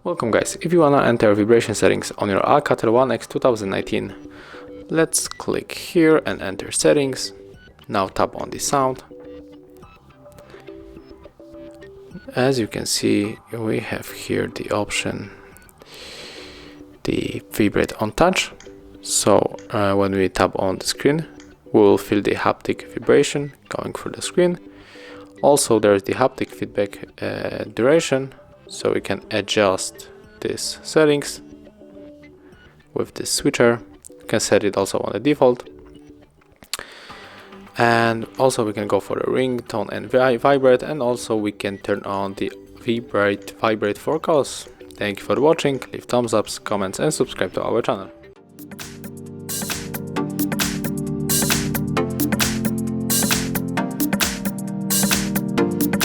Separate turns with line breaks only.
Welcome guys, if you wanna enter vibration settings on your Alcatel One X 2019, let's click here and enter settings. Now tap on the sound. As you can see, we have here the option, the vibrate on touch. So when we tap on the screen, we will feel the haptic vibration going through the screen. Also there's the haptic feedback duration, so we can adjust these settings with this switcher. You can set it also on the default, and also we can go for the ringtone and vibrate, and also we can turn on the vibrate for calls. Thank you for watching. Leave thumbs ups, comments and subscribe to our channel.